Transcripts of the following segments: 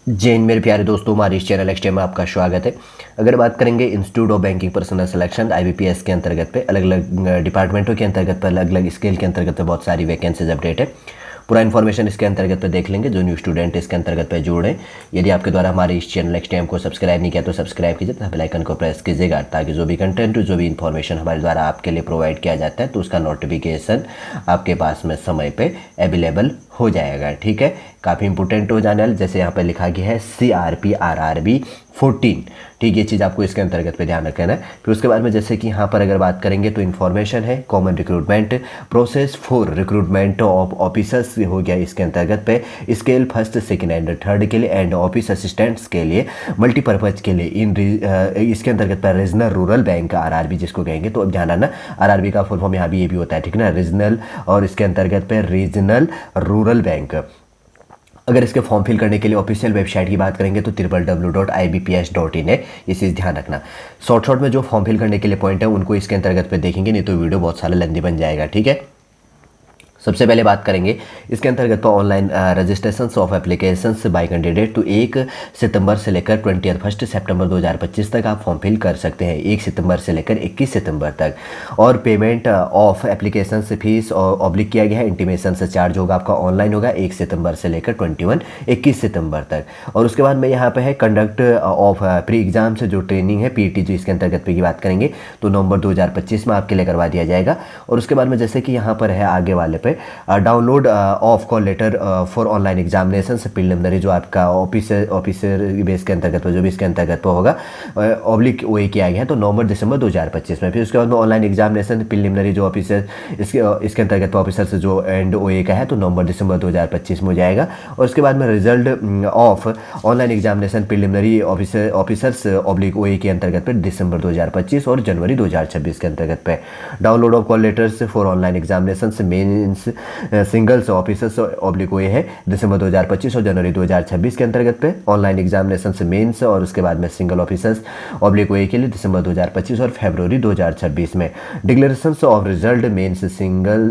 जय हिंद मेरे प्यारे दोस्तों, हमारे इस चैनल एक्सटे में आपका स्वागत है। अगर बात करेंगे institute of banking personal selection IBPS के अंतर्गत पे अलग अलग डिपार्टमेंटों के अंतर्गत पे अलग अलग स्केल के अंतर्गत पे बहुत सारी वैकेंसीज अपडेट है। पूरा इन्फॉर्मेशन इसके अंतर्गत पे देख लेंगे। जो न्यू स्टूडेंट इसके अंतर्गत पे जुड़े, यदि आपके द्वारा हमारे इस चैनल एक्सटे को सब्सक्राइब नहीं किया तो सब्सक्राइब कीजिए तथा बेल आइकन को प्रेस कीजिएगा, ताकि जो भी कंटेंट जो भी इन्फॉर्मेशन हमारे द्वारा आपके लिए प्रोवाइड किया जाता है तो उसका नोटिफिकेशन आपके पास में समय पे अवेलेबल हो जाएगा। ठीक है, काफ़ी इंपॉर्टेंट हो जाने वाला, जैसे यहाँ पे लिखा गया है CRP RRB 14। ठीक, ये चीज़ आपको इसके अंतर्गत पे ध्यान रखना है। फिर उसके बाद में जैसे कि यहाँ पर अगर बात करेंगे तो इन्फॉर्मेशन है common recruitment process for recruitment of officers हो गया इसके अंतर्गत पे। Scale first second and third के लिए एंड ऑफिस असिस्टेंट्स के लिए मल्टीपर्पज़ के लिए इसके अंतर्गत पर रीजनल रूरल बैंक RRB जिसको कहेंगे। तो अब ध्यान रखना, RRB का फुल फॉर्म यहाँ भी ये भी होता है, ठीक है ना, रीजनल, और इसके अंतर्गत पे रीजनल रूरल बैंक। अगर इसके फॉर्म फिल करने के लिए ऑफिशियल वेबसाइट की बात करेंगे तो www.ibps.in है, ये चीज़ ध्यान रखना। शॉर्ट में जो फॉर्म फिल करने के लिए पॉइंट है उनको इसके अंतर्गत पे देखेंगे, नहीं तो वीडियो बहुत सारा लेंथी बन जाएगा। ठीक है, सबसे पहले बात करेंगे इसके अंतर्गत तो online registration of applications bye candidate. तो 1 सितंबर से लेकर 1 सितंबर 2025 तक आप फॉर्म फिल कर सकते हैं, 1 सितंबर से लेकर 21 सितंबर तक। और payment of applications fees oblique किया गया है, इंटीमेशन से चार्ज होगा आपका ऑनलाइन होगा 1 सितंबर से लेकर 21 सितंबर तक। और उसके बाद में यहाँ पे है कंडक्ट ऑफ प्री एग्जाम से जो ट्रेनिंग है PET, जो इसके अंतर्गत पे की बात करेंगे तो नवंबर 2025 में आपके लिए करवा दिया जाएगा। और उसके बाद में जैसे कि यहाँ पर है आगे वाले पे download of call letter for online examination preliminary, जो आपका ऑफिसर बेस के अंतर्गत जो भी इसके अंतर्गत पे होगा ऑब्लिक OA किया गया है तो नवंबर दिसंबर 2025 में। फिर उसके बाद में ऑनलाइन एग्जामिनेशन प्रिलिमिनरी जो ऑफिसर इसके अंतर्गत ऑफिसर से जो एंड OA का है तो नवंबर दिसंबर 2025 में हो जाएगा। और उसके बाद में result of online examination preliminary officers oblique OA के अंतर्गत पे दिसंबर 2025 और जनवरी 2026 के अंतर्गत पे। Download of call letters for online examination men's singles officers oblique OA है दिसंबर 2025 और जनवरी 2026 के अंतर्गत पे। ऑनलाइन एग्जामिनेशन से मेंस और उसके बाद में सिंगल ऑफिसर्स ऑब्लिक OA के लिए दिसंबर 2025 और फरवरी 2026 में। Declaration of result mains single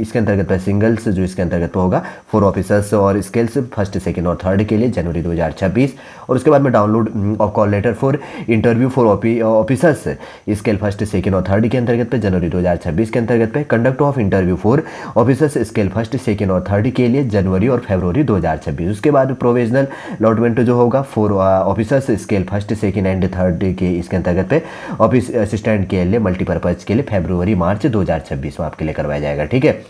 इसके अंतर्गत पे सिंगल्स जो इसके अंतर्गत होगा फॉर ऑफिसर्स और स्केल्स फर्स्ट सेकेंड और थर्ड के लिए जनवरी 2026। और उसके बाद में download of call letter for interview for officers scale first second और थर्ड के अंतर्गत पे जनवरी 2026 के अंतर्गत पे। Conduct of interview for officers scale first second और थर्ड के लिए जनवरी और फरवरी 2026। उसके बाद प्रोविजनल अलॉटमेंट जो होगा for officers scale first second and third के इसके अंतर्गत पे ऑफिस असिस्टेंट के लिए मल्टीपर्पज़ के लिए फरवरी मार्च 2026 में आपके लिए करवाया जाएगा। ठीक है,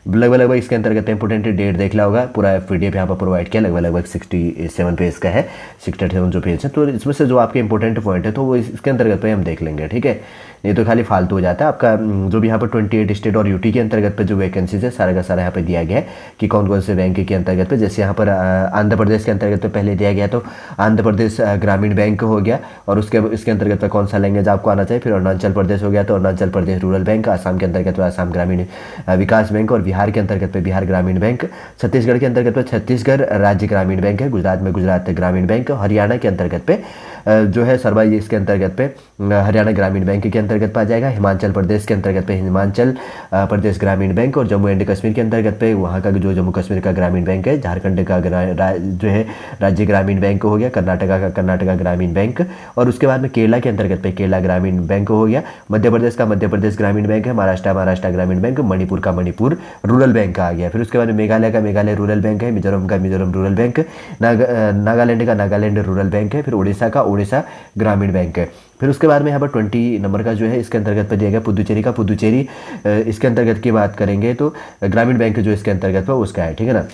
लगभग इसके अंतर्गत इंपोर्टेंट डेट देख लिया होगा, पूरा PDF यहाँ पर प्रोवाइड किया, लगभग 67 पेज का है, 67 जो पेज है। तो इसमें से जो आपके इंपॉर्टेंट पॉइंट है तो वो इसके अंतर्गत पे हम देख लेंगे। ठीक है, नहीं तो खाली फालतू हो जाता है आपका। जो भी यहाँ पर 28 स्टेट और UT के अंतर्गत पे जो वैकेंसीज है सारा का सारा यहाँ पे दिया गया है कि कौन कौन से बैंक के अंतर्गत पे। जैसे यहाँ पर आंध्र प्रदेश के अंतर्गत पे पहले दिया गया तो आंध्र प्रदेश ग्रामीण बैंक हो गया, और इसके अंतर्गत पे कौन सा लैंग्वेज आपको आना चाहिए। फिर अरुणाचल प्रदेश हो गया तो अरुणाचल प्रदेश रूरल बैंक, आसाम के अंतर्गत आसाम ग्रामीण विकास बैंक, और बिहार के अंतर्गत पे बिहार ग्रामीण बैंक, छत्तीसगढ़ के अंतर्गत पे छत्तीसगढ़ राज्य ग्रामीण बैंक है, गुजरात में गुजरात ग्रामीण बैंक, हरियाणा के अंतर्गत पे जो है सर्वा इसके अंतर्गत पे हरियाणा ग्रामीण बैंक के अंतर्गत आ जाएगा। हिमाचल प्रदेश के अंतर्गत पे हिमाचल प्रदेश ग्रामीण बैंक, और जम्मू एंड कश्मीर के अंतर्गत पे वहाँ का जो जम्मू कश्मीर का ग्रामीण बैंक है, झारखंड का जो है राज्य ग्रामीण बैंक हो गया, कर्नाटका का कर्नाटका ग्रामीण बैंक, और उसके बाद में केरला के अंतर्गत पे केरला ग्रामीण बैंक हो गया, मध्य प्रदेश का मध्य प्रदेश ग्रामीण बैंक है, महाराष्ट्र ग्रामीण बैंक, मणिपुर का मणिपुर रूरल बैंक आ गया। फिर उसके बाद में मेघालय का मेघालय रूरल बैंक है, मिजोरम का मिजोरम रूरल बैंक, नागालैंड का नागालैंड रूरल बैंक है, फिर उड़ीसा का उड़ीसा ग्रामीण बैंक है। फिर उसके बाद में यहाँ पर 20 नंबर का जो है इसके अंतर्गत पर दिया गया पुदुचेरी का पुदुचेरी इसके अंतर्गत की बात करेंगे तो ग्रामीण बैंक जो इसके अंतर्गत पर उसका है। ठीक है ना,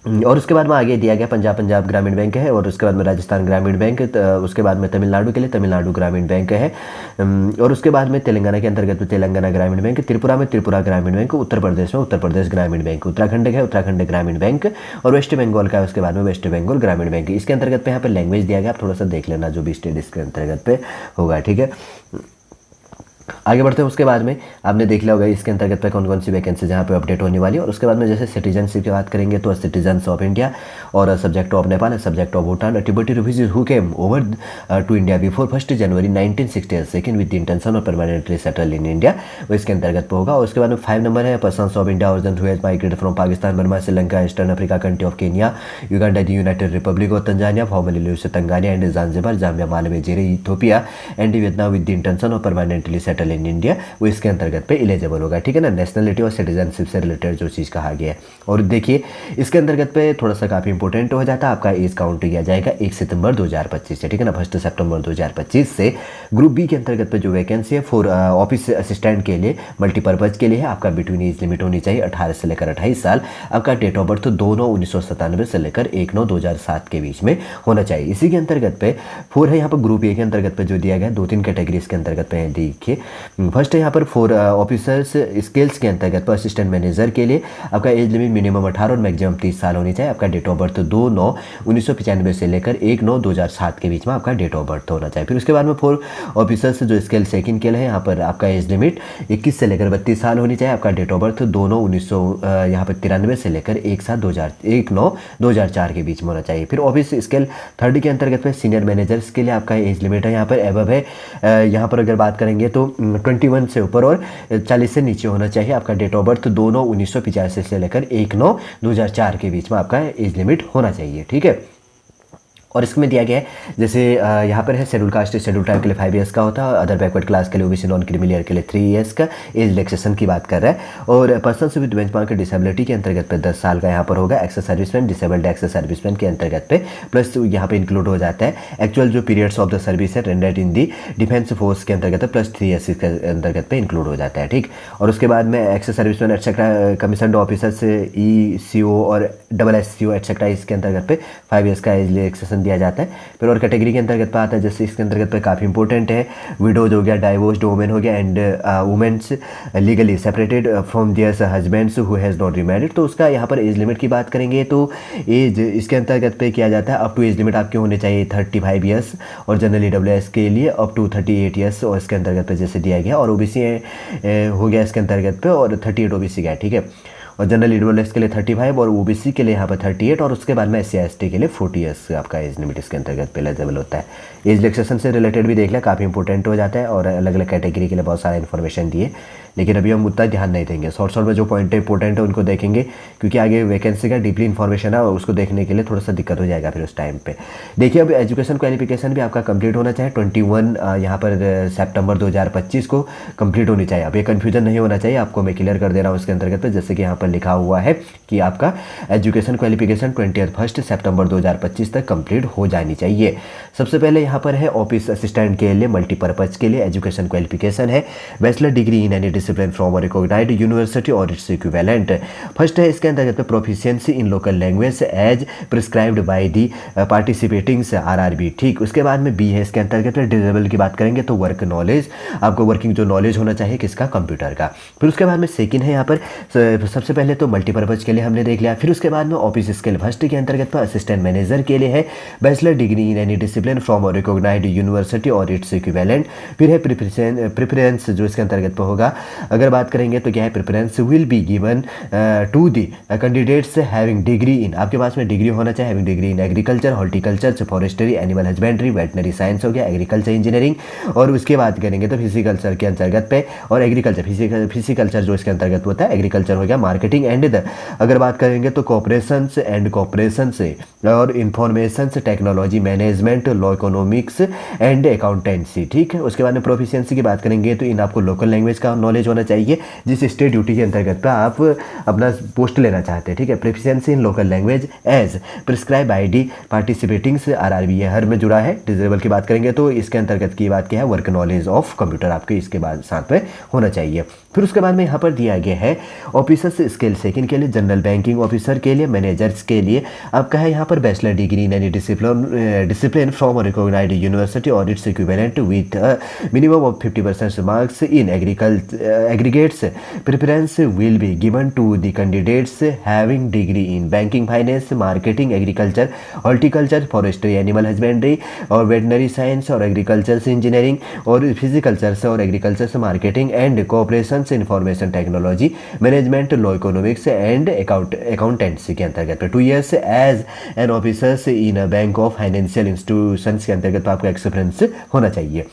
और उसके बाद में आगे दिया गया पंजाब ग्रामीण बैंक है, और उसके बाद में राजस्थान ग्रामीण बैंक, उसके बाद में तमिलनाडु के लिए तमिलनाडु ग्रामीण बैंक है, और उसके बाद में तेलंगाना के अंतर्गत तेलंगाना ग्रामीण बैंक, त्रिपुरा में त्रिपुरा ग्रामीण बैंक, उत्तर प्रदेश में उत्तर प्रदेश ग्रामीण बैंक, उत्तराखंड है उत्तराखंड ग्रामीण बैंक, और वेस्ट बंगाल का है उसके बाद में वेस्ट बंगाल ग्रामीण बैंक। इसके अंतर्गत पे यहाँ पर लैंग्वेज दिया गया, आप थोड़ा सा देख लेना जो भी स्टेट इसके अंतर्गत पे होगा। ठीक है, आगे बढ़ते हैं। उसके बाद में आपने देख लिया होगा इसके अंतर्गत पे कौन कौन सी वैकेंसी जहाँ पे अपडेट होने वाली है। और उसके बाद में जैसे सिटीजनशिप की बात करेंगे तो सिटीजन्स ऑफ इंडिया और subject of Nepal, subject of Bhutan, टिबेटी refugees who came over to India before 1 January 1962 with the intention of permanently settle in India, वो इसके अंतर्गत पे होगा। और उसके बाद में 5 नंबर है persons of India origin who has migrated from Pakistan, Burma, Sri Lanka, Eastern Africa, country of Kenya, Uganda, the United Republic of Tanzania, formerly Tanganyika and Zanzibar, Zambia, Malawi, Zaire, Ethiopia and Vietnam with the intention of permanently settle in India, वो इसके अंतर्गत पे eligible होगा। ठीक है ना, nationality और citizenship से रिलेटेड जो चीज़ कहा गया है। और देखिए इसके अंतर्गत पे थोड़ा सा काफ़ी इंपॉर्टेंट हो जाता है, आपका एज काउंट किया जाएगा 1 सितंबर 2025 से। ठीक है ना, 1 सितंबर 2025 से ग्रुप बी के अंतर्गत पे जो वैकेंसी है फॉर ऑफिस असिस्टेंट के लिए मल्टीपर्पज़ के लिए है, आपका बिटवीन एज लिमिट होनी चाहिए 18 से लेकर 28 साल। आपका डेट ऑफ बर्थ 2/9/1997 से लेकर 1/9/2007 के बीच में होना चाहिए। इसी के अंतर्गत पे 4 है यहाँ पर ग्रुप ए के अंतर्गत पे जो दिया गया है, 2-3 कैटेगरीज के अंतर्गत पे है। देखिए फर्स्ट है यहाँ पर 4 ऑफिसर्स स्किल्स के अंतर्गत पर असिस्टेंट मैनेजर के लिए आपका एज लिमिट मिनिमम 18 और मैक्सिमम 30 साल होनी चाहिए। आपका डेट ऑफ बर्थ 2/9/1995 से लेकर 1/9/2007 के बीच में आपका डेट ऑफ बर्थ होना चाहिए। फिर उसके बाद में 4 ऑफिसर्स जो स्किल सेकंड के लिए है, यहाँ पर आपका एज लिमिट 21 से लेकर 32 साल होनी चाहिए। आपका डेट ऑफ बर्थ 2/9/1993 यहाँ पर 93 से लेकर 1/9/2004 के बीच में होना चाहिए। फिर ऑफिस स्किल थर्ड के अंतर्गत में सीनियर मैनेजर्स के लिए आपका एज लिमिट है यहाँ पर एबव है, यहाँ पर अगर बात करेंगे तो 21 से ऊपर और 40 से नीचे होना चाहिए। आपका डेट ऑफ बर्थ 2/9/1985 से लेकर 1/9/2004 के बीच में आपका एज लिमिट होना चाहिए। ठीक है, और इसमें दिया गया है जैसे यहाँ पर है शेड्यूल कास्ट शेड्यूल ट्राइब के लिए 5 ईयर्स का होता है, अदर बैकवर्ड क्लास के लिए ओबीसी नॉन क्रिमिलियर के लिए 3 ईयर्स का एज रिलैक्सेशन की बात कर रहा है। और पर्सन विद बेंचमार्क डिसेबिलिटी के अंतर्गत पे 10 साल का यहाँ पर होगा। Ex serviceman, disabled ex serviceman के अंतर्गत पे प्लस यहाँ पे इंक्लूड हो जाता है एक्चुअल जो पीरियड्स ऑफ द सर्विस है रेंडर्ड इन दी डिफेंस फोर्स के अंतर्गत प्लस 3 ईयर्स के अंतर्गत पे इंक्लूड हो जाता है। ठीक, और उसके बाद में ex serviceman etcetera commissioned officers ECO और SSCO एटसेट्रा इसके अंतर्गत पे 5 ईयर्स का एज रिलैक्सेशन दिया जाता है। फिर और कैटेगरी के अंतर्गत पे आता है जैसे इसके अंतर्गत पे काफ़ी इंपॉर्टेंट है, विडोज हो गया, डाइवोर्स्ड वुमेन हो गया and women's legally separated from their husbands who has not remarried. तो उसका यहाँ पर एज लिमिट की बात करेंगे तो एज इसके अंतर्गत पे किया जाता है अप टू एज लिमिट आपके होने चाहिए 35 ईयर्स और जनरल EWS के लिए अप टू 38 ईयर्स और इसके अंतर्गत पे जैसे दिया गया। और OBC हो गया इसके अंतर्गत पे और 38 OBC का है। ठीक है, और जनरल EWS के लिए 35 और OBC के लिए यहाँ पर 38 और उसके बाद में SC/ST के लिए 40 ईयर्स आपका एज लिमिट इसके अंतर्गत पे एलिजिबल होता है। एज रिलैक्सेशन से रिलेटेड भी देख लिया, काफ़ी इंपॉर्टेंट हो जाता है और अलग अलग कैटेगरी के लिए बहुत सारा इन्फॉर्मेशन दिए, लेकिन अभी हम उतना ध्यान नहीं देंगे। शॉर्ट में जो पॉइंट इंपॉर्टेंट है उनको देखेंगे क्योंकि आगे वैकेंसी का डीपली इन्फॉर्मेशन है और उसको देखने के लिए थोड़ा सा दिक्कत हो जाएगा फिर उस टाइम पे। देखिए अब एजुकेशन क्वालिफिकेशन भी आपका कंप्लीट होना चाहिए 21 यहाँ पर सितंबर 2025 को कंप्लीट होनी चाहिए। अब ये कन्फ्यूजन नहीं होना चाहिए, आपको मैं क्लियर कर दे रहा हूँ इसके अंतर्गत जैसे कि यहाँ पर लिखा हुआ है कि आपका एजुकेशन क्वालिफिकेशन 21 सितंबर 2025 तक कंप्लीट हो जानी चाहिए। सबसे पहले यहाँ पर है ऑफिस असिस्टेंट के लिए मल्टीपर्पज के लिए एजुकेशन क्वालिफिकेशन है bachelor degree in any discipline from recognised university और इट्स इक्विवेलेंट। फर्स्ट है इसके अंतर्गत proficiency in local language as prescribed by the participating RRB। ठीक, उसके बाद में बी है इसके अंतर्गत डिसेबल की बात करेंगे तो वर्क नॉलेज, आपको वर्किंग जो नॉलेज होना चाहिए किसका, कंप्यूटर का। फिर उसके बाद में सेकंड है यहाँ पर सबसे पहले तो मल्टीपर्पज के लिए हमने देख लिया। फिर उसके बाद में ऑफिस स्किल फर्स्ट के अंतर्गत पर असिस्टेंट मैनेजर के लिए है bachelor degree in any discipline from recognised university और इट्स इक्विवेलेंट। फिर है प्रेफरेंस जो इसके अंतर्गत पर होगा, अगर बात करेंगे तो क्या है, preference will be given to the candidates having degree in, आपके पास में डिग्री होना चाहिए having degree in agriculture, horticulture, forestry, animal husbandry, veterinary science हो गया, एग्रीकल्चर इंजीनियरिंग। और उसके बात करेंगे तो फिजिकल्चर के अंतर्गत पे और एग्रीकल्चर फिजिकल्चर जो इसके अंतर्गत होता है एग्रीकल्चर हो गया, मार्केटिंग एंड अगर बात करेंगे तो कॉपरेशंस एंड कॉपरेशन से और information technology management, law economics and accountancy. ठीक है, उसके बाद में प्रोफिशिएंसी की बात करेंगे तो इन आपको लोकल लैंग्वेज का नॉलेज होना चाहिए जिस स्टेट ड्यूटी के अंतर्गत पर आप अपना पोस्ट लेना चाहते हैं। ठीक है, proficiency in local language as prescribe by the participating RRB, ये हर में जुड़ा है। डिसेबल की बात करेंगे तो इसके अंतर्गत की बात क्या है, वर्क नॉलेज ऑफ कंप्यूटर आपके इसके बाद साथ में होना चाहिए। फिर उसके बाद में यहाँ पर दिया गया है ऑफिसर्स स्किल सेकंड के लिए, जनरल बैंकिंग ऑफिसर के लिए, मैनेजर्स के लिए आपका है यहाँ पर bachelor degree in any discipline from recognised university और its equivalent with minimum of 50% marks in aggregates preference will be given to the candidates having degree in banking, finance, marketing, agriculture, horticulture, forestry, animal husbandry और veterinary science और agriculture से engineering और physiculture से और agriculture से marketing and corporations information technology management law economics and accountancy के अंतर्गत पे 2 years as an officers in a bank of financial institutions के अंतर्गत आपका एक्सपीरियंस होना चाहिए।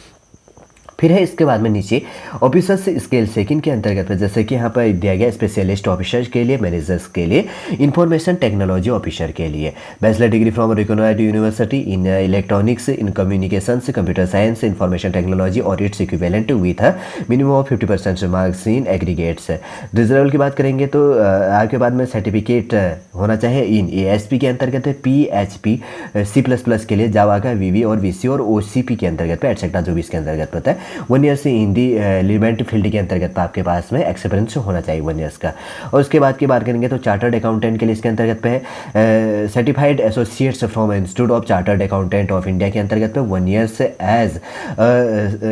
फिर है इसके बाद में नीचे ऑफिसर्स स्केल सेकंड के अंतर्गत पे जैसे कि यहाँ पर दिया गया स्पेशलिस्ट ऑफिसर्स के लिए, मैनेजर्स के लिए, इंफॉर्मेशन टेक्नोलॉजी ऑफिसर के लिए bachelor degree from recognised university in electronics, in communications, computer science, information technology और its equivalent with minimum of 50% marks in aggregates. Desirable की बात करेंगे तो आपके बाद में सर्टिफिकेट होना चाहिए इन ASP के अंतर्गत है, PHP, C++ के लिए, जावा का VV और VC और OCP के अंतर्गत पे एटसेट्रा जो भी इसके अंतर्गत होता है। 1 ईयर से हिंदी रिलेवेंट फील्ड के अंतर्गत आपके पास में एक्सपीरियंस होना चाहिए 1 ईयर्स का। और उसके बाद की बात करेंगे तो चार्टर्ड अकाउंटेंट के लिए इसके अंतर्गत पे certified associates from institute of chartered accountant of India के अंतर्गत पे 1 ईयर्स एज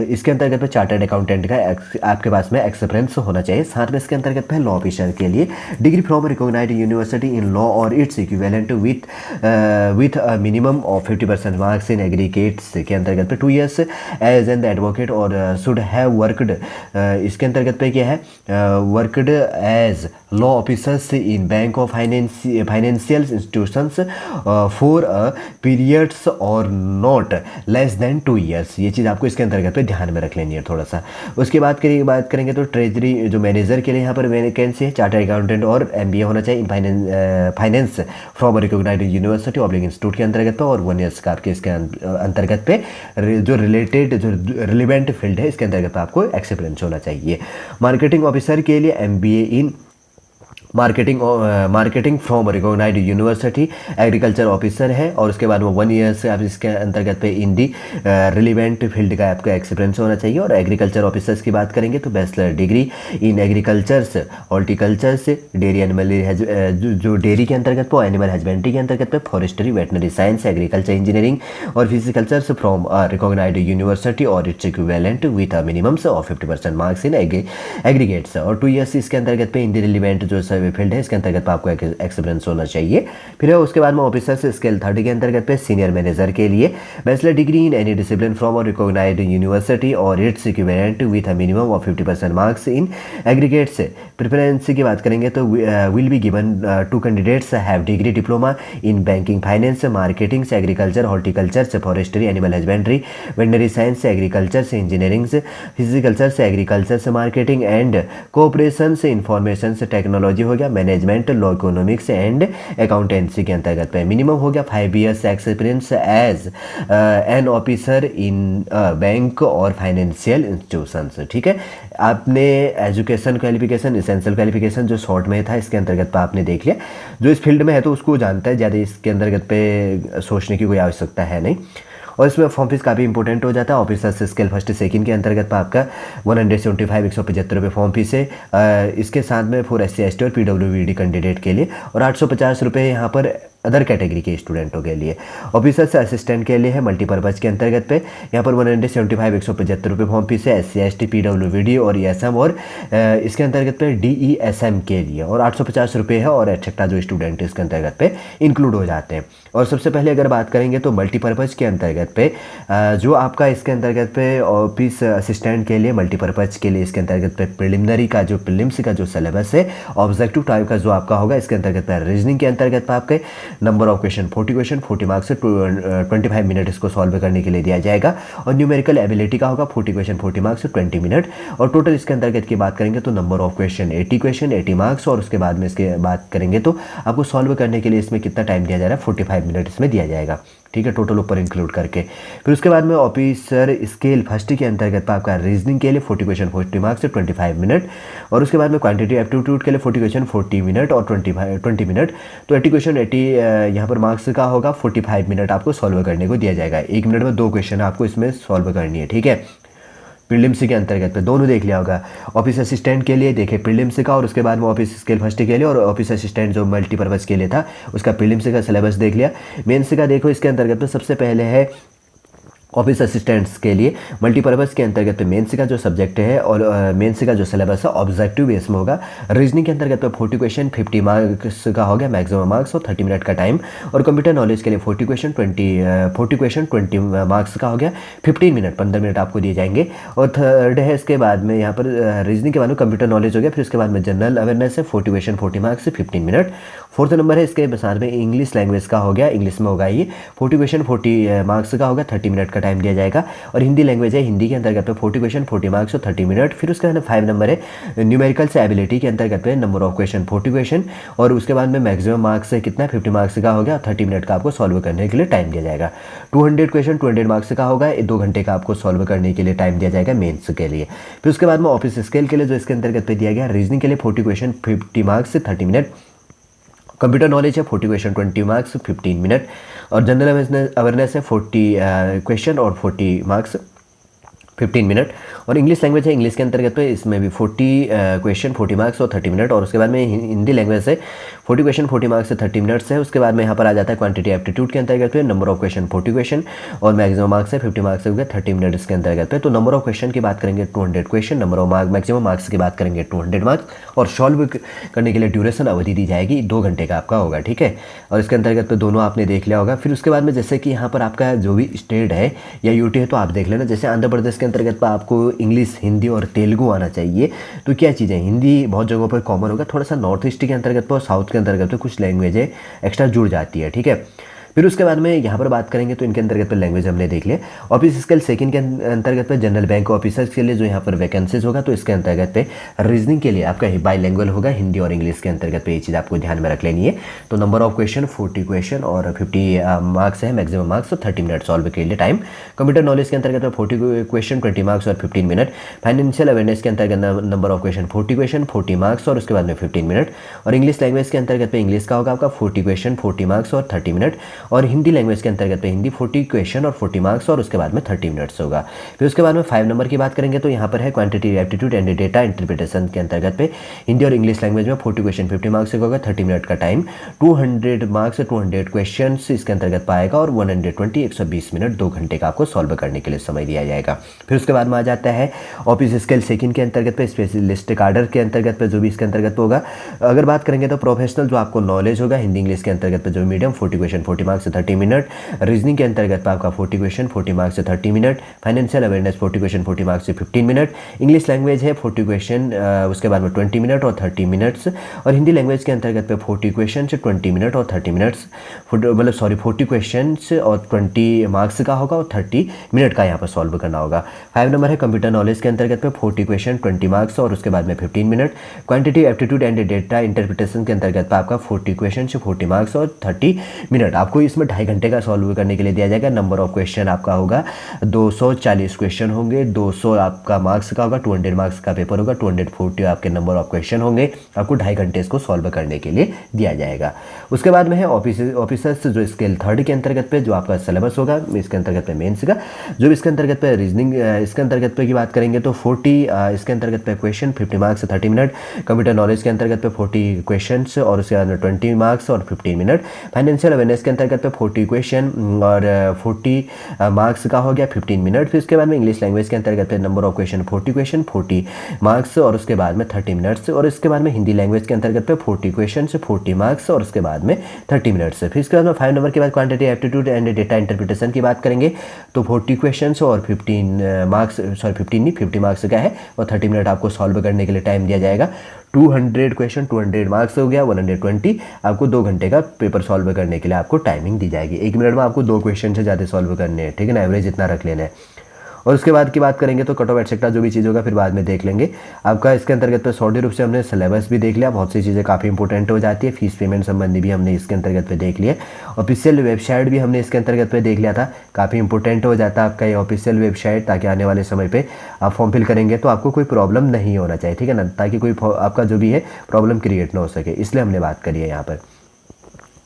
इसके अंतर्गत पे चार्टर्ड अकाउंटेंट का आपके पास में एक्सपीरियंस होना चाहिए। साथ में इसके अंतर्गत पे लॉ ऑफिसर के लिए degree from recognised university in law और its equivalent with a minimum of 50% marks in aggregates के अंतर्गत पे 2 ईयर्स एज एन एडवोकेट और शुड हैव वर्कड इसके अंतर्गत पे क्या है, worked as law officers in bank of financial institutions for periods और नॉट लेस देन 2 ईयर्स। ये चीज़ आपको इसके अंतर्गत पे ध्यान में रख लेनी है थोड़ा सा। उसके बाद बात करेंगे तो ट्रेजरी जो मैनेजर के लिए यहाँ पर वैकेंसी है, चार्टर्ड अकाउंटेंट और MBA होना चाहिए in finance from recognised university oblique institute के अंतर्गत पे और 1 ईयर्स का आपके इसके अंतर्गत पे जो रिलेटेड जो रिलेवेंट फील्ड है इसके अंतर्गत आपको एक्सपीरियंस होना चाहिए। मार्केटिंग ऑफिसर के लिए MBA in marketing from recognised university, agriculture officer है और उसके बाद वो 1 ईयर से आप इसके अंतर्गत पे इन दी रिलेवेंट फील्ड का आपका एक्सपीरियंस होना चाहिए। और एग्रीकल्चर ऑफिसर्स की बात करेंगे तो बैचलर डिग्री इन एग्रीकल्चर्स, हॉर्टिकल्चर्स, डेयरी एनिमल जो डेयरी के अंतर्गत पे, एनिमल हस्बेंड्री के अंतर्गत पे, forestry, veterinary science, agriculture engineering और फिजिकल्चर्स फ्रॉम रिकॉग्नाइज्ड यूनिवर्सिटी और its equivalent with a minimum of 50% marks in aggregates. और 2 ईयर्स इसके अंतर्गत पे इन दी रिलेवेंट जो फील्ड है इसके अंतर्गत आपको एक्सपीरियंस होना चाहिए। फिर उसके बाद में ऑफिसर्स स्केल 30 के अंतर्गत पे सीनियर मैनेजर के लिए bachelor degree in any discipline from और रिकॉग्नाइज्ड यूनिवर्सिटी और its equivalent with a minimum of 50% marks in aggregates. Preference की बात करेंगे तो will be given to candidates have degree diploma in banking, finance, marketing से, agriculture, horticulture से, forestry, animal husbandry, veterinary science से, agriculture से, engineering से, pisciculture से, एग्रीकल्चर से, मार्केटिंग एंड कोऑपरेशन से, इंफॉर्मेशन से टेक्नोलॉजी हो गया, management, law, economics and accountancy के अंतर्गत पे मिनिमम हो गया 5 years experience as an officer in bank और फाइनेंशियल इंस्टीट्यूशंस। ठीक है, आपने एजुकेशन क्वालिफिकेशन, एसेंशियल क्वालिफिकेशन जो शॉर्ट में था इसके अंतर्गत पे आपने देख लिया। जो इस फील्ड में है तो उसको जानता है, ज़्यादा इसके अंतर्गत पे सोचने की कोई आवश्यकता है नहीं। और इसमें फॉर्म फीस काफ़ी इंपॉर्टेंट हो जाता है। ऑफिसर स्केल फर्स्ट सेकंड के अंतर्गत पर आपका 175 175 रुपये फॉर्म फीस है। इसके साथ में फॉर SC ST और PWD कैंडिडेट के लिए और 850 रुपये यहाँ पर अदर कैटेगरी के स्टूडेंटों के लिए। ऑफिसर से असिस्टेंट के लिए है मल्टीपर्पज़ के अंतर्गत पे यहाँ पर 175 175 रुपये फॉर्म फीस है SC ST PWD और ESM और इसके अंतर्गत पे DESM के लिए और 850 रुपये है और एक्सेट्रा जो स्टूडेंट इसके अंतर्गत पे इंक्लूड हो जाते हैं। और सबसे पहले अगर बात करेंगे तो मल्टीपर्पज़ के अंतर्गत पे जो आपका इसके अंतर्गत पे ऑफिस असिस्टेंट के लिए मल्टीपर्पज़ के लिए इसके अंतर्गत पे प्रिलिमिनरी का जो प्रीलिम्स का जो सिलेबस है ऑब्जेक्टिव टाइप का जो आपका होगा इसके अंतर्गत पे रीजनिंग के अंतर्गत पे आपके number of question 40 question 40 marks से 25 मिनट इसको सॉल्व करने के लिए दिया जाएगा। और न्यूमेरिकल एबिलिटी का होगा 40 क्वेश्चन 40 मार्क्स से 20 मिनट। और टोटल इसके अंतर्गत की बात करेंगे तो number of question 80 question 80 marks. और उसके बाद में इसके बात करेंगे तो आपको सॉल्व करने के लिए इसमें कितना टाइम दिया जा रहा है, 45 मिनट इसमें दिया जाएगा। ठीक है, टोटल ऊपर इंक्लूड करके। फिर उसके बाद में ऑफिसर स्केल फर्स्ट के अंतर्गत आपका रीजनिंग के लिए 40 क्वेश्चन 40 मार्क्स से 25 मिनट। और उसके बाद में क्वांटिटी एप्टीट्यूड के लिए 40 क्वेश्चन 40 मिनट और 20 मिनट। तो 80 क्वेश्चन 80 यहाँ पर मार्क्स का होगा, 45 मिनट आपको सॉल्व करने को दिया जाएगा। 1 मिनट में 2 क्वेश्चन आपको इसमें सॉल्व करनी है। ठीक है, प्रीलिम्स के अंतर्गत पे दोनों देख लिया होगा। ऑफिस असिस्टेंट के लिए देखे प्रीलिम्स का और उसके बाद में ऑफिस स्केल फर्स्ट के लिए और ऑफिस असिस्टेंट जो मल्टीपर्पज़ के लिए था उसका प्रीलिम्स का सिलेबस देख लिया। मेंस का देखो इसके अंतर्गत पे सबसे पहले है ऑफिस असिस्टेंट्स के लिए मल्टीपर्पज़ के अंतर्गत पे मेंस का जो सब्जेक्ट है और मेंस का जो सिलेबस है ऑब्जेक्टिव बेस में होगा। रीजनिंग के अंतर्गत पे 40 क्वेश्चन 50 मार्क्स का हो गया मैक्सिमम मार्क्स और 30 मिनट का टाइम। और कंप्यूटर नॉलेज के लिए 40 क्वेश्चन 20 मार्क्स का हो गया 15 मिनट 15 मिनट आपको दिए जाएंगे। और थर्ड है इसके बाद में यहाँ पर रीजनिंग के बाद में कंप्यूटर नॉलेज हो गया। फिर उसके बाद में जनरल अवेयरनेस है 40 क्वेश्चन 40 मार्क्स से 15 मिनट। फोर्थ नंबर है इसके साथ में इंग्लिश लैंग्वेज का हो गया, इंग्लिश में होगा ये 40 क्वेश्चन 40 मार्क्स का होगा, 30 मिनट का टाइम दिया जाएगा। और हिंदी लैंग्वेज है, हिंदी के अंतर्गत पे 40 क्वेश्चन 40 मार्क्स और 30 मिनट। फिर उसके बाद 5 नंबर है न्यूमेरिकल से एबिलिटी के अंतर्गत पे नंबर ऑफ क्वेश्चन 40 क्वेश्चन और उसके बाद में मैक्सिमम मार्क्स है कितना 50 मार्क्स का हो गया, 30 मिनट का आपको सॉल्व करने के लिए टाइम दिया जाएगा। 200 क्वेश्चन 200 मार्क्स का होगा, 2 घंटे का आपको सॉल्व करने के लिए टाइम दिया जाएगा मेन्स के लिए। फिर उसके बाद में ऑफिस स्केल के लिए जो इसके अंतर्गत पे दिया गया रीजनिंग के लिए 40 क्वेश्चन 50 मार्क्स से 30 मिनट। कंप्यूटर नॉलेज है 40 क्वेश्चन 20 मार्क्स 15 मिनट। और जनरल अवेयरनेस है 40 क्वेश्चन और 40 मार्क्स 15 मिनट। और इंग्लिश लैंग्वेज है, इंग्लिश के अंतर्गत पे इसमें भी 40 क्वेश्चन 40 मार्क्स और 30 मिनट। और उसके बाद में हिंदी लैंग्वेज है 40 क्वेश्चन 40 मार्क्स से 30 मिनट्स है। उसके बाद में यहाँ पर आ जाता है क्वांटिटी एप्टीट्यूड के अंतर्गत पे नंबर ऑफ क्वेश्चन 40 क्वेश्चन और मैक्सिमम मार्क्स है 50 मार्क्स हो गया 30 मिनट्स के अंतर्गत पे। तो नंबर ऑफ क्वेश्चन की बात करेंगे 200 question, number of maximum marks की बात करेंगे 200 मार्क्स और सॉल्व करने के लिए ड्यूरेशन अवधि दी जाएगी 2 घंटे का आपका होगा, ठीक है। और इसके अंतर्गत पे दोनों आपने देख लिया होगा। फिर उसके बाद में जैसे कि यहाँ पर आपका जो भी स्टेट है या यूटी है तो आप देख लेना। जैसे आंध्र प्रदेश के अंतर्गत पर आपको इंग्लिश, हिंदी और तेलुगु आना चाहिए। तो क्या चीज़ें, हिंदी बहुत जगहों पर कॉमन होगा, थोड़ा सा नॉर्थ ईस्ट के अंतर्गत पर और साउथ के अंतर्गत पर कुछ लैंग्वेजें एक्स्ट्रा जुड़ जाती है, ठीक है। फिर उसके बाद में यहाँ पर बात करेंगे तो इनके अंतर्गत पर लैंग्वेज हमने देख लिया। ऑफिस स्केल सेकंड के अंतर्गत पे जनरल बैंक ऑफिसर्स के लिए जो यहाँ पर वैकेंसीज होगा तो इसके अंतर्गत पे रीजनिंग के लिए आपका बाईलैंग्वेज होगा, हिंदी और इंग्लिश के अंतर्गत पे ये चीज़ आपको ध्यान में रख लेनी है। तो नंबर ऑफ क्वेश्चन 40 क्वेश्चन और 50 मार्क्स है मैक्सिमम मार्क्स और 30 मिनट सॉल्व के लिए टाइम। कंप्यूटर नॉलेज के अंतर्गत में 40 क्वेश्चन 20 मार्क्स और 15 मिनट। फाइनेंशियल अवेयरनेस के अंतर्गत number of question 40 question 40 marks और उसके बाद में 15 मिनट। और इंग्लिश लैंग्वेज के अंतर्गत पे इंग्लिश का होगा आपका 40 क्वेश्चन 40 मार्क्स और 30 मिनट। और हिंदी लैंग्वेज के अंतर्गत पे हिंदी 40 क्वेश्चन और 40 मार्क्स और उसके बाद में 30 मिनट्स होगा। फिर उसके बाद में 5 नंबर की बात करेंगे तो यहाँ पर है quantity aptitude and data interpretation के अंतर्गत पे हिंदी और इंग्लिश लैंग्वेज में 40 क्वेश्चन 50 मार्क्स होगा, 30 मिनट का टाइम। 200 मार्क्स 200 क्वेश्चन इसके अंतर्गत पाएगा और 120 मिनट 2 घंटे का आपको सॉल्व करने के लिए समय दिया जाएगा। फिर उसके बाद में आ जाता है ऑफिस स्केल सेकंड के अंतर्गत पे स्पेशलिस्ट कार्डर के अंतर्गत पे जो भी इसके अंतर्गत होगा। अगर बात करेंगे तो प्रोफेशनल जो आपको नॉलेज होगा हिंदी इंग्लिश के अंतर्गत पे जो मीडियम 40 क्वेश्चन 40 मार्क्स से 30 मिनट। रीजनिंग के अंतर्गत पे आपका 40 क्वेश्चन 40 मार्क्स से 30 minute. Financial awareness 40 question 40 marks से 15 मिनट। इंग्लिश लैंग्वेज है 40 क्वेश्चन उसके बाद में 20 मिनट और 30 मिनट्स। और हिंदी लैंग्वेज के अंतर्गत पे 40 क्वेश्चन से 20 मिनट और 30 मिनट्स, मतलब 40 क्वेश्चन और 20 मार्क्स का होगा और 30 मिनट का यहाँ पर सॉल्व करना होगा। 5 नंबर है कंप्यूटर नॉलेज के अंतर्गत पे 40 क्वेश्चन 20 मार्क्स और उसके बाद में 15 minute. Quantity aptitude and data interpretation के अंतर्गत पे आपका 40 क्वेश्चन से 40 मार्क्स और 30 मिनट आपको इसमें 2.5 घंटे का सॉल्व करने के लिए दिया जाएगा। नंबर ऑफ क्वेश्चन आपका होगा 240 क्वेश्चन होंगे, 200 आपका मार्क्स का होगा, 200 मार्क्स का पेपर होगा, 240 आपके नंबर ऑफ क्वेश्चन होंगे। आपको 2.5 घंटे इसको सॉल्व करने के लिए दिया जाएगा। उसके बाद में है ऑफिसर्स जो स्केल थर्ड के अंतर्गत पे जो आपका सिलेबस होगा इसके अंतर्गत पे मेंस का जो इसके अंतर्गत पे रीजनिंग इसके अंतर्गत पे की बात करेंगे तो 40 इसके अंतर्गत पे question 50 marks 30 minute. Computer knowledge के अंतर्गत पे 40 क्वेश्चन और उसके बाद 20 मार्क्स और 15 मिनट। फाइनेंशियल अवेयरनेस के अंतर्गत पे 40 क्वेश्चन और 40 मार्क्स का हो गया 15 मिनट। फिर उसके बाद में इंग्लिश लैंग्वेज के अंतर्गत पे number of question 40 question 40 marks और उसके बाद में 30 मिनट्स। और इसके बाद में हिंदी लैंग्वेज के अंतर्गत पे 40 क्वेश्चन 40 मार्क्स और उसके बाद में 30 मिनट्स। फिर इसके बाद में 5 नंबर के बाद quantity aptitude and data interpretation की बात करेंगे तो 40 क्वेश्चन और 15 मार्क्स 15 नहीं 50 मार्क्स का है और 30 मिनट आपको सॉल्व करने के लिए टाइम दिया जाएगा। 200 क्वेश्चन 200 मार्क्स हो गया, 120 आपको 2 घंटे का पेपर सॉल्व करने के लिए आपको टाइमिंग दी जाएगी। 1 मिनट में आपको 2 क्वेश्चन से ज़्यादा सॉल्व करने हैं, ठीक है ना, एवरेज इतना रख लेना है। और उसके बाद की बात करेंगे तो कट ऑफ एटसेट्रा जो भी चीज़ होगा फिर बाद में देख लेंगे। आपका इसके अंतर्गत पे शॉर्ट रूप से हमने सिलेबस भी देख लिया, बहुत सी चीज़ें काफ़ी इंपॉर्टेंट हो जाती है। फीस पेमेंट संबंधी भी हमने इसके अंतर्गत पे देख लिया। ऑफिशियल वेबसाइट भी हमने इसके अंतर्गत पे देख लिया था, काफ़ी इंपॉर्टेंट हो जाता है आपका ये ऑफिशियल वेबसाइट, ताकि आने वाले समय पर आप फॉर्म फिल करेंगे तो आपको कोई प्रॉब्लम नहीं होना चाहिए, ठीक है ना, ताकि कोई आपका जो भी है प्रॉब्लम क्रिएट ना हो सके, इसलिए हमने बात करी है यहाँ पर।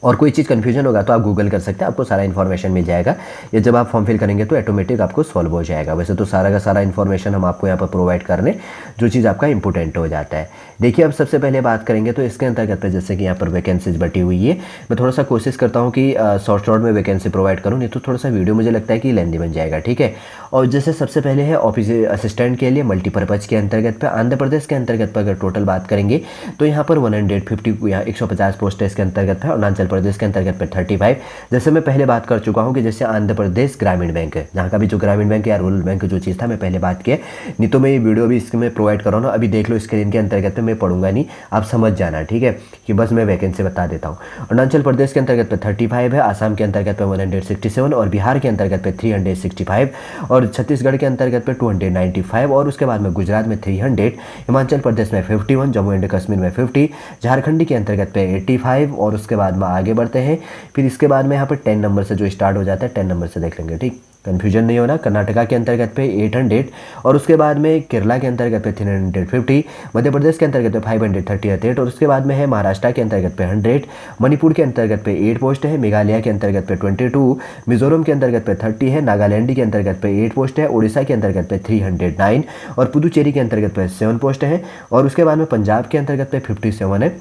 और कोई चीज़ कन्फ्यूजन होगा तो आप गूगल कर सकते हैं, आपको सारा इन्फॉर्मेशन मिल जाएगा। या जब आप फॉर्म फिल करेंगे तो ऑटोमेटिक आपको सॉल्व हो जाएगा। वैसे तो सारा का सारा इन्फॉर्मेशन हम आपको यहाँ पर प्रोवाइड कर रहे हैं, जो चीज़ आपका इंपॉर्टेंट हो जाता है। देखिए अब सबसे पहले बात करेंगे तो इसके अंतर्गत पे जैसे कि यहाँ पर वैकेंसीज बटी हुई है, मैं थोड़ा सा कोशिश करता हूँ कि शॉर्ट में वैकेंसी प्रोवाइड करूँ, नहीं तो थोड़ा सा वीडियो मुझे लगता है कि लेंदी बन जाएगा, ठीक है। और जैसे सबसे पहले है ऑफिस असिस्टेंट के लिए मल्टीपर्पज़ के अंतर्गत पे आंध्र प्रदेश के अंतर्गत पर अगर टोटल बात करेंगे तो यहाँ पर 150 यहाँ 150 पोस्ट है इसके अंतर्गत है। अरुणाचल प्रदेश के अंतर्गत पे 35। जैसे मैं पहले बात कर चुका हूँ कि जैसे आंध्र प्रदेश ग्रामीण बैंक है, जहाँ का भी जो ग्रामीण बैंक या रूरल बैंक जो चीज़ था मैं पहले बात किया, नहीं तो मैं ये वीडियो भी इसमें प्रोवाइड कर रहा हूँ, अभी देख लो स्क्रीन के अंतर्गत पे, मैं पढ़ूंगा नहीं, आप समझ जाना, ठीक है, कि बस मैं वैकेंसी बता देता हूँ। अरुणाचल प्रदेश के अंतर्गत पे 35 है, आसाम के अंतर्गत पे 167 और बिहार के अंतर्गत पे 365 और छत्तीसगढ़ के अंतर्गत पे 295 और उसके बाद में गुजरात में 300, हिमाचल प्रदेश में 51, जम्मू एंड कश्मीर में 50, झारखंड के अंतर्गत पे 85 और उसके बाद में आगे बढ़ते हैं। फिर इसके बाद में यहाँ पर 10 नंबर से जो स्टार्ट हो जाता है 10 नंबर से देख लेंगे, ठीक, कन्फ्यूजन नहीं होना। कर्नाटका के अंतर्गत पे 800 और उसके बाद में केरला के अंतर्गत पे 350, मध्य प्रदेश के अंतर्गत पे 538 और उसके बाद में है महाराष्ट्र के अंतर्गत पे 100, मणिपुर के अंतर्गत पे 8 पोस्ट है, मेघालय के अंतर्गत पे 22, मिजोरम के अंतर्गत पे 30 है, नागालैंड के अंतर्गत पे 8 पोस्ट है, उड़ीसा के अंतर्गत पे 309 और पुदुचेरी के अंतर्गत पे 7 पोस्ट है और उसके बाद में पंजाब के अंतर्गत पे 57 है।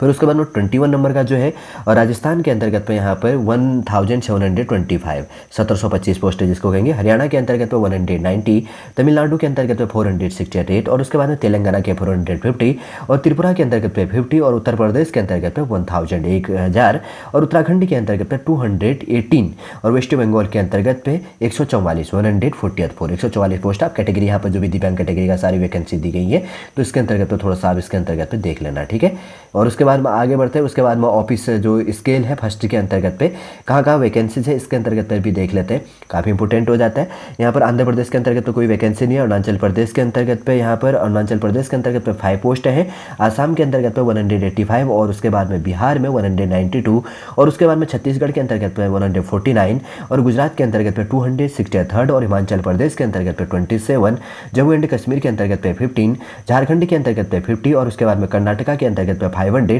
फिर उसके बाद में 21 नंबर का जो है और राजस्थान के अंतर्गत पे यहाँ पर 1725 1725 पोस्ट है जिसको कहेंगे। हरियाणा के अंतर्गत पे 190, तमिलनाडु के अंतर्गत पे 468 और उसके बाद में तेलंगाना के 450 और त्रिपुरा के अंतर्गत पे 50 और उत्तर प्रदेश के अंतर्गत पे 1000 और उत्तराखंड के अंतर्गत पे 218 और वेस्ट बंगाल के अंतर्गत पे 144 144 पोस्ट। आप कैटेगरी यहाँ पर जो भी दिव्यांग कैटेगरी का सारी वैकेंसी दी गई है तो इसके अंतर्गत पे थोड़ा सा आप इसके अंतर्गत पे देख लेना, ठीक है। और उसके बाद में आगे बढ़ते हैं, उसके बाद में ऑफिस जो स्केल है फर्स्ट के अंतर्गत पे कहाँ कहाँ वैकेंसीज है इसके अंतर्गत पर भी देख लेते हैं, काफ़ी इंपॉर्टेंट हो जाता है। यहाँ पर आंध्र प्रदेश के अंतर्गत तो कोई वैकेंसी नहीं है। अरुणाचल प्रदेश के अंतर्गत पे यहाँ पर अरुणाचल प्रदेश के अंतर्गत पे 5 पोस्ट है, आसाम के अंतर्गत पे 185 और उसके बाद में बिहार में 192 और उसके बाद में छत्तीसगढ़ के अंतर्गत पे 149 और गुजरात के अंतर्गत पे 263 और हिमाचल प्रदेश के अंतर्गत पे 27, जम्मू एंड कश्मीर के अंतर्गत पे 15, झारखंड के अंतर्गत पे 50 और उसके बाद में कर्नाटका के अंतर्गत पे 500,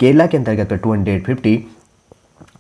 केरला के अंतर्गत पे 250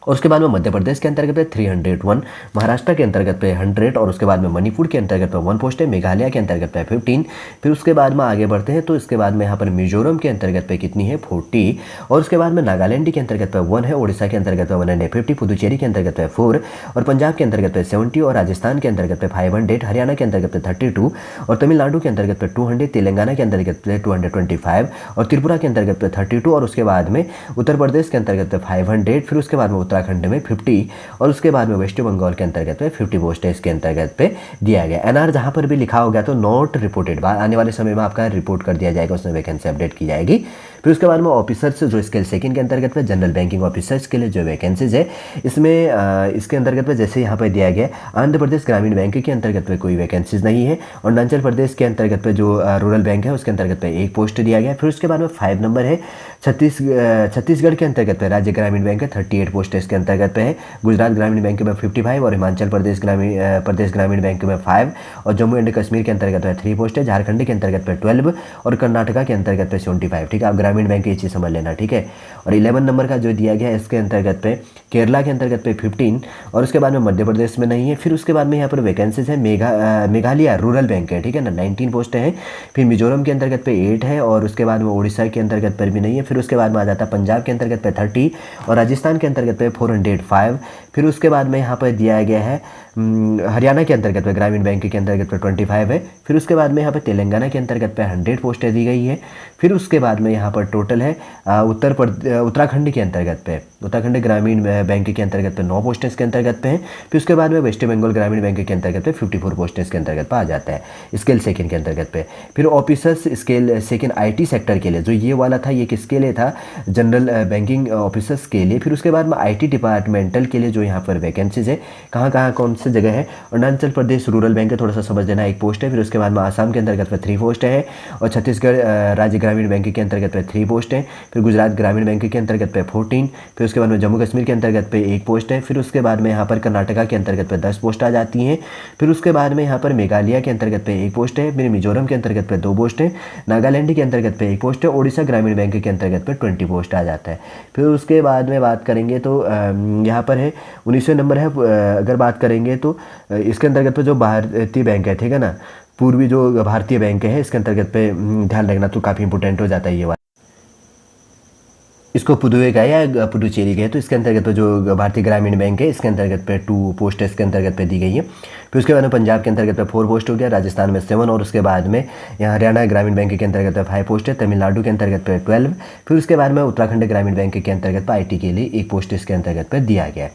और उसके बाद में मध्य प्रदेश के अंतर्गत पे 301, महाराष्ट्र के अंतर्गत पे 100 और उसके बाद में मणिपुर के अंतर्गत पे 1 पोस्ट है, मेघालय के अंतर्गत पे 15। फिर उसके बाद में आगे बढ़ते हैं तो इसके बाद में यहाँ पर मिजोरम के अंतर्गत पे कितनी है 40 और उसके बाद में नागालैंड के अंतर्गत पे 1 है, उड़ीसा के अंतर्गत पे 150, पुदुचेरी के अंतर्गत पे 4 और पंजाब के अंतर्गत पे 70 और राजस्थान के अंतर्गत पे 500, हरियाणा के अंतर्गत पे 32 और तमिलनाडु के अंतर्गत पे 200, तेलंगाना के अंतर्गत पे 225 और त्रिपुरा के अंतर्गत पे 32 और उसके बाद में उत्तर प्रदेश के अंतर्गत पे 500, फिर उसके बाद में उत्तराखंड में 50 और उसके बाद में वेस्ट बंगाल के अंतर्गत पे 50 पोस्ट है इसके अंतर्गत पे दिया गया। एनआर जहां पर भी लिखा हो गया तो नॉट रिपोर्टेड, आने वाले समय में आपका रिपोर्ट कर दिया जाएगा, उसमें वैकेंसी अपडेट की जाएगी। फिर उसके बाद में ऑफिसर्स जो स्केल सेकंड के अंतर्गत पे जनरल बैंकिंग ऑफिसर्स के लिए जो वैकेंसीज है इसमें इसके अंतर्गत पे जैसे यहाँ पर दिया गया आंध्र प्रदेश ग्रामीण बैंक के अंतर्गत पे कोई वैकेंसीज नहीं है और अरुणाचल प्रदेश के अंतर्गत पे जो रूरल बैंक है उसके अंतर्गत पे 1 पोस्ट दिया गया। फिर उसके बाद में 5 नंबर है छत्तीसगढ़ के अंतर्गत पे राज्य ग्रामीण बैंक है 38 पोस्ट इसके अंतर्गत पे है, गुजरात ग्रामीण बैंक में 55 और हिमाचल प्रदेश ग्रामीण बैंक में 5 और जम्मू एंड कश्मीर के अंतर्गत पे 3 पोस्ट है, झारखंड के अंतर्गत पे 12 और कर्नाटका के अंतर्गत पे 75, ठीक है। आप ग्रामीण बैंक की चीज़ समझ लेना, ठीक है। और 11 नंबर का जो दिया गया है इसके अंतर्गत पे केरला के अंतर्गत पे 15 और उसके बाद में मध्य प्रदेश में नहीं है। फिर उसके बाद में यहाँ पर वैकेंसीज है मेघालय रूरल बैंक है, ठीक है ना, 19 पोस्ट हैं। फिर मिजोरम के अंतर्गत पे 8 है और उसके बाद में उड़ीसा के अंतर्गत पर भी नहीं है। फिर उसके बाद में आ जाता है पंजाब के अंतर्गत पे 30 और राजस्थान के अंतर्गत पे 405। फिर उसके बाद में यहाँ पर दिया गया है हरियाणा के अंतर्गत पे ग्रामीण बैंक के अंतर्गत पे 25 है। फिर उसके बाद में यहाँ पर तेलंगाना के अंतर्गत पे 100 पोस्टें दी गई है। फिर उसके बाद में यहाँ पर टोटल है उत्तराखंड के अंतर्गत पे उत्तराखंड ग्रामीण बैंक के अंतर्गत पे 9 पोस्टें इसके अंतर्गत पे हैं। फिर उसके बाद में वेस्ट बंगाल ग्रामीण बैंक के अंतर्गत पे 54 पोस्टें इसके अंतर्गत पे आ जाता है स्केल सेकंड के अंतर्गत पे। फिर officers scale second IT sector के लिए जो ये वाला था ये किसके लिए था, जनरल बैंकिंग ऑफिसर्स के लिए। फिर उसके बाद में IT डिपार्टमेंटल के लिए जो यहाँ पर वैकेंसीज है कहाँ कौन से जगह है। अरुणाचल प्रदेश रूरल बैंक है, थोड़ा सा समझ लेना, एक पोस्ट है। फिर उसके बाद में आसाम के अंतर्गत पे 3 पोस्ट है और छत्तीसगढ़ राज्य ग्रामीण बैंक के अंतर्गत पे 3 पोस्ट है। फिर गुजरात ग्रामीण बैंक के अंतर्गत पे 14। फिर उसके बाद में जम्मू कश्मीर के अंतर्गत पे 1 पोस्ट है। फिर उसके बाद में यहाँ पर कर्नाटका के अंतर्गत पे 10 पोस्ट आ जाती हैं। फिर उसके बाद में यहाँ पर मेघालय के अंतर्गत पे 1 पोस्ट है। फिर मिजोरम के अंतर्गत पे 2 पोस्ट है। नागालैंड के अंतर्गत पे 1 पोस्ट है। ओडिशा ग्रामीण बैंक के अंतर्गत पे 20 पोस्ट आ जाता है। फिर उसके बाद में बात करेंगे तो यहाँ पर है 19वें नंबर है। अगर बात करेंगे तो इसके अंतर्गत पे जो भारतीय बैंक है, ठीक है ना, पूर्वी जो भारतीय बैंक है, इसके अंतर्गत पे ध्यान रखना तो काफ़ी इंपॉर्टेंट हो जाता है ये वाला। इसको पुदुवे का या पुडुचेरी का है, तो इसके अंतर्गत पे जो भारतीय ग्रामीण बैंक है, इसके अंतर्गत पे 2 पोस्ट इसके अंतर्गत पे दी गई है। फिर उसके बाद में पंजाब के अंतर्गत पे 4 पोस्ट हो गया, राजस्थान में 7 और उसके बाद में यहाँ हरियाणा ग्रामीण बैंक के अंतर्गत पे 5 पोस्ट है, तमिलनाडु के अंतर्गत पे 12। फिर उसके बाद में उत्तराखंड ग्रामीण बैंक के अंतर्गत पे IT के लिए 1 पोस्ट इसके अंतर्गत पे दिया गया है।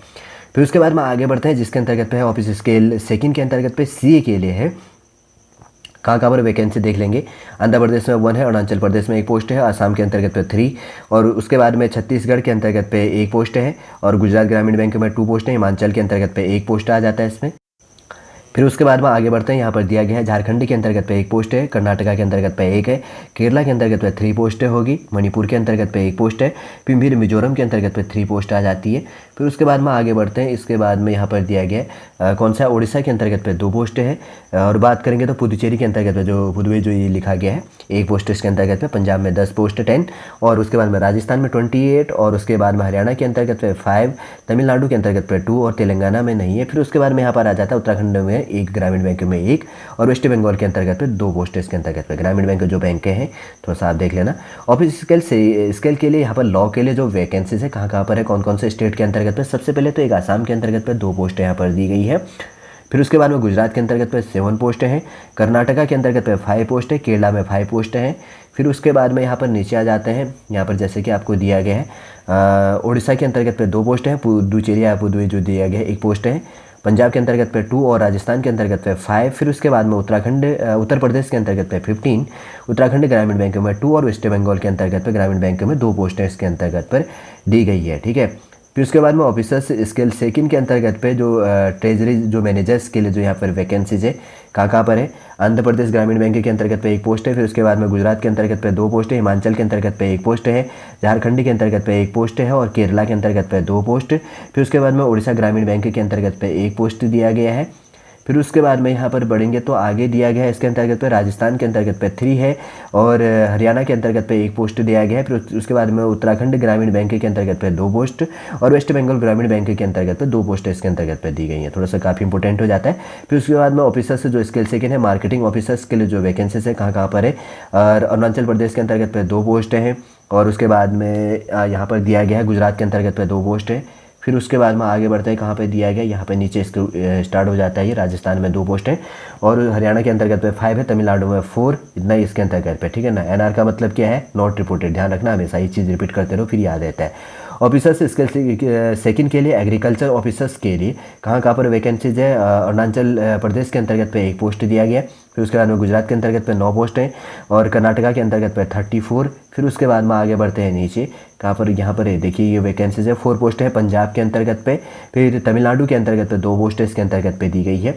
फिर उसके बाद में आगे बढ़ते हैं, जिसके अंतर्गत पे है ऑफिस स्केल सेकंड के अंतर्गत पे CA के लिए है। कहाँ पर वैकेंसी देख लेंगे। आंध्र प्रदेश में 1 है, अरुणाचल प्रदेश में 1 पोस्ट है, आसाम के अंतर्गत पे 3 और उसके बाद में छत्तीसगढ़ के अंतर्गत पे 1 पोस्ट है और गुजरात ग्रामीण बैंक में 2 पोस्ट है। हिमाचल के अंतर्गत पे 1 पोस्ट आ जाता है इसमें। फिर उसके बाद में आगे बढ़ते हैं, यहाँ पर दिया गया है झारखंड के अंतर्गत पे 1 पोस्ट है, कर्नाटका के अंतर्गत पे 1 है, केरला के अंतर्गत पे 3 पोस्टें होगी, मणिपुर के अंतर्गत पे 1 पोस्ट है, फिर मिजोरम के अंतर्गत पे 3 पोस्ट आ जाती है। फिर उसके बाद में आगे बढ़ते हैं, इसके बाद में यहाँ पर दिया गया है कौन सा, उड़ीसा के अंतर्गत पे 2 पोस्टें हैं और बात करेंगे तो पुदुचेरी के अंतर्गत पे जो पुदुवे जो ये लिखा गया है 1 पोस्ट इसके अंतर्गत पे, पंजाब में 10 पोस्ट 10 और उसके बाद में राजस्थान में 28 और उसके बाद में हरियाणा के अंतर्गत पे 5, तमिलनाडु के अंतर्गत पे 2 और तेलंगाना में नहीं है। फिर उसके बाद में यहाँ पर आ जाता है उत्तराखंड में 1, ग्रामीण बैंक में 1 और वेस्ट बंगाल के अंतर्गत पे 2 पोस्ट इसके अंतर्गत पे। ग्रामीण बैंक जो बैंक हैं थोड़ा सा आप देख लेना। ऑफिस स्केल के लिए यहाँ पर लॉ के लिए जो वैकेंसीज है कहाँ पर है, कौन कौन से स्टेट के अंतर्गत पे, सबसे पहले तो एक आसाम के अंतर्गत पे 2 पोस्ट यहाँ पर दी गई है। फिर उसके बाद में गुजरात के अंतर्गत पे 7 पोस्ट हैं, कर्नाटका के अंतर्गत पे 5 पोस्ट है, केरला में 5 पोस्ट हैं। फिर उसके बाद में यहाँ पर नीचे आ जाते हैं, यहाँ पर जैसे कि आपको दिया गया है उड़ीसा के अंतर्गत पे 2 पोस्ट हैं, पुदुचेरी या पुदुवे जो दिया गया है 1 पोस्ट है, पंजाब के अंतर्गत पे 2 और राजस्थान के अंतर्गत पे 5। फिर उसके बाद में उत्तर प्रदेश के अंतर्गत पे 15, उत्तराखंड ग्रामीण बैंक में 2 और वेस्ट बंगाल के अंतर्गत पे ग्रामीण बैंक में 2 पोस्टें इसके अंतर्गत पर दी गई है। ठीक है। फिर उसके बाद में ऑफिसर्स स्केल सेकंड के अंतर्गत पे जो ट्रेजरी जो मैनेजर्स के लिए जो यहाँ पर वैकेंसीज है कहाँ पर है, आंध्र प्रदेश ग्रामीण बैंक के अंतर्गत पे 1 पोस्ट है। फिर उसके बाद में गुजरात के अंतर्गत पे 2 पोस्ट है, हिमाचल के अंतर्गत पे 1 पोस्ट है, झारखंड के अंतर्गत पे 1 पोस्ट है और केरला के अंतर्गत पे 2 पोस्ट। फिर उसके बाद में उड़ीसा ग्रामीण बैंक के अंतर्गत पे 1 पोस्ट दिया गया है। फिर उसके बाद में यहाँ पर बढ़ेंगे तो आगे दिया गया है इसके अंतर्गत पे राजस्थान के अंतर्गत पे 3 है और हरियाणा के अंतर्गत पे 1 पोस्ट दिया गया है। फिर उसके बाद में उत्तराखंड ग्रामीण बैंक के अंतर्गत पे 2 पोस्ट और वेस्ट बंगाल ग्रामीण बैंक के अंतर्गत पे 2 पोस्ट इसके अंतर्गत पे दी गई है। थोड़ा सा काफ़ी इंपॉर्टेंट हो जाता है। फिर उसके बाद में ऑफिसर्स जो स्केल सेकेंड है मार्केटिंग ऑफिसर्स के लिए जो वैकेंसीज है कहाँ पर है, और अरुणाचल प्रदेश के अंतर्गत पे 2 पोस्ट हैं और उसके बाद में यहाँ पर दिया गया है गुजरात के अंतर्गत पे 2 पोस्ट है। फिर उसके बाद में आगे बढ़ते हैं, कहाँ पे दिया गया, यहाँ पे नीचे इसको स्टार्ट हो जाता है। ये राजस्थान में 2 पोस्ट है और हरियाणा के अंतर्गत पे 5 है, तमिलनाडु में 4, इतना ही इसके अंतर्गत पे। ठीक है ना। NR का मतलब क्या है, नॉट रिपोर्टेड। ध्यान रखना, हमेशा ये चीज़ रिपीट करते रहो फिर याद रहता है। ऑफिसर्स स्केल सेकंड के लिए एग्रीकल्चर ऑफिसर्स के लिए कहाँ पर वैकेंसीज है, अरुणाचल प्रदेश के अंतर्गत पे 1 पोस्ट दिया गया। फिर उसके बाद में गुजरात के अंतर्गत पे 9 पोस्ट हैं और कर्नाटका के अंतर्गत पे 34। फिर उसके बाद में आगे बढ़ते हैं नीचे, कहाँ पर, यहाँ पर है देखिए ये वैकेंसीज है 4 पोस्ट है पंजाब के अंतर्गत पे। फिर तमिलनाडु के अंतर्गत पे 2 पोस्ट इसके अंतर्गत पे दी गई है।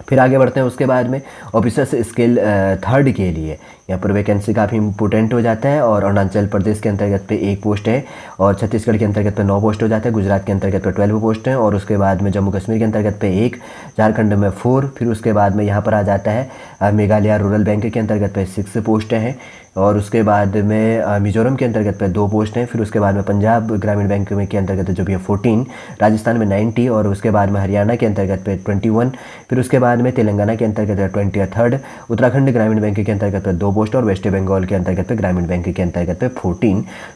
फिर आगे बढ़ते हैं, उसके बाद में ऑफिसर्स स्केल थर्ड के लिए यहाँ पर वैकेंसी काफ़ी इंपॉर्टेंट हो जाता है और अरुणाचल प्रदेश के अंतर्गत पे 1 पोस्ट है और छत्तीसगढ़ के अंतर्गत पे 9 पोस्ट हो जाता है, गुजरात के अंतर्गत पे 12 पोस्ट हैं और उसके बाद में जम्मू कश्मीर के अंतर्गत पे 1, झारखंड में 4। फिर उसके बाद में यहाँ पर आ जाता है मेघालय रूरल बैंक के अंतर्गत पे 6 पोस्ट हैं और उसके बाद में मिजोरम के अंतर्गत पे 2 पोस्ट हैं। फिर उसके बाद में पंजाब ग्रामीण बैंक में के अंतर्गत जो भी है 14, राजस्थान में 90 और उसके बाद में हरियाणा के अंतर्गत पे 21। फिर उसके बाद में तेलंगाना के अंतर्गत 23, उत्तराखंड ग्रामीण बैंक के अंतर्गत पे 2 पोस्ट और वेस्ट बंगाल के अंतर्गत पे ग्रामीण बैंक के अंतर्गत पे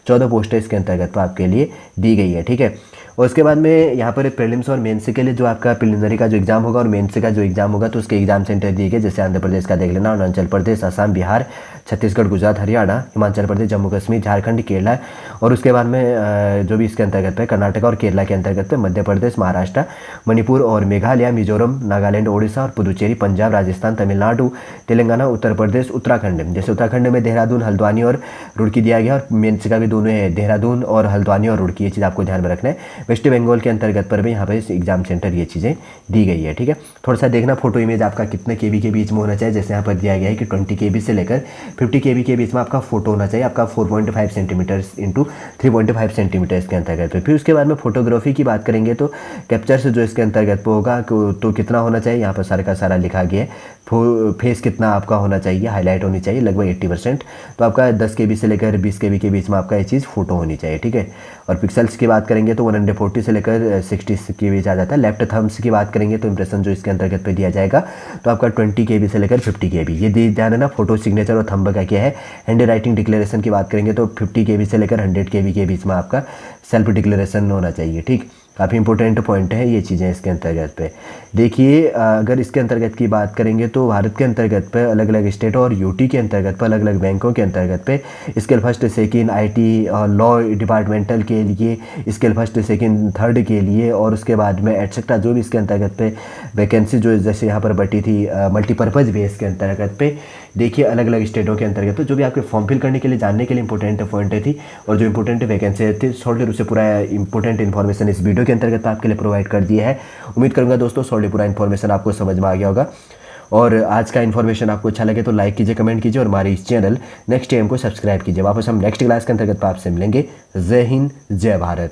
14 पोस्ट इसके अंतर्गत पे आपके लिए दी गई है। ठीक है। और उसके बाद में यहाँ पर प्रीलिम्स और मेंस के लिए जो आपका प्रिलिमिनरी का जो एग्जाम होगा और मेंस का जो एग्जाम होगा तो उसके एग्जाम सेंटर दिए गए, जैसे आंध्र प्रदेश का देख लेना, अरुणाचल प्रदेश, असम, बिहार, छत्तीसगढ़, गुजरात, हरियाणा, हिमाचल प्रदेश, जम्मू कश्मीर, झारखंड, केरला और उसके बाद में जो भी इसके अंतर्गत है कर्नाटका और केरला के अंतर्गत पे मध्य प्रदेश, महाराष्ट्र, मणिपुर और मेघालय, मिजोरम, नागालैंड, ओडिशा और पुदुचेरी, पंजाब, राजस्थान, तमिलनाडु, तेलंगाना, उत्तर प्रदेश, उत्तराखंड। जैसे उत्तराखंड में देहरादून, हल्द्वानी और रुड़की दिया गया और मेंस का भी दोनों है, देहरादून और हल्द्वानी और रुड़की, ये चीज़ आपको ध्यान में रखना है। वेस्ट बंगाल के अंतर्गत पर भी यहाँ पे एग्जाम सेंटर ये चीज़ें दी गई है। ठीक है, थोड़ा सा देखना फोटो इमेज आपका कितने केबी के बीच में होना चाहिए। जैसे यहाँ पर दिया गया है कि 20 केबी से लेकर 50 केबी के बीच में आपका फोटो होना चाहिए, आपका 4.5 सेंटीमीटर इंटू 3.5 सेंटीमीटर के अंतर्गत। फिर उसके बाद में फोटोग्राफी की बात करेंगे तो कैप्चर्स जो इसके अंतर्गत पे होगा तो कितना होना चाहिए, यहाँ पर सारा का सारा लिखा गया है। फेस कितना आपका होना चाहिए, हाईलाइट होनी चाहिए लगभग 80%। तो आपका 10 केबी से लेकर 20 केबी के बीच में आपका ये चीज़ फोटो होनी चाहिए। ठीक है, और पिक्सल्स की बात करेंगे तो 140 से लेकर 60 के बीच आ जाता है। लेफ्ट थम्स की बात करेंगे तो इंप्रेशन जो इसके अंतर्गत पे दिया जाएगा तो आपका 20 केबी से लेकर 50 केबी। ये ध्यान है ना, फोटो सिग्नेचर और थंब का क्या है। हैंड राइटिंग डिक्लेरेशन की बात करेंगे तो 50 केबी से लेकर 100 केबी के बीच में आपका सेल्फ डिक्लेरेशन होना चाहिए। ठीक, काफ़ी इंपॉर्टेंट पॉइंट है ये चीज़ें इसके अंतर्गत पे। देखिए अगर इसके अंतर्गत की बात करेंगे तो भारत के अंतर्गत पे अलग अलग स्टेट और यूटी के अंतर्गत पे अलग अलग बैंकों के अंतर्गत पे स्केल फर्स्ट सेकेंड आईटी और लॉ डिपार्टमेंटल के लिए, स्केल फर्स्ट सेकेंड थर्ड के लिए, और उसके बाद में एटसेट्रा जो भी इसके अंतर्गत पे वैकेंसी जो जैसे यहाँ पर बटी थी मल्टीपर्पज़ बेस के अंतर्गत पे। देखिए अलग अलग स्टेटों के अंतर्गत तो जो भी आपके फॉर्म फिल करने के लिए जानने के लिए इंपॉर्टेंट पॉइंट थी और जो इंपॉर्टेंट वैकेंसी थी सॉल्टली उससे पूरा इंपॉर्टेंट इन्फॉर्मेशन इस वीडियो के अंतर्गत आपके लिए प्रोवाइड कर दिया है। उम्मीद करूंगा दोस्तों सॉल्टली पूरा इन्फॉर्मेशन आपको समझ में आ गया होगा। और आज का इन्फॉर्मेशन आपको अच्छा लगे तो लाइक कीजिए, कमेंट कीजिए और हमारे इस चैनल नेक्स्ट टाइम को सब्सक्राइब कीजिए। वापस हम नेक्स्ट क्लास के अंतर्गत आपसे मिलेंगे। जय हिंद, जय भारत।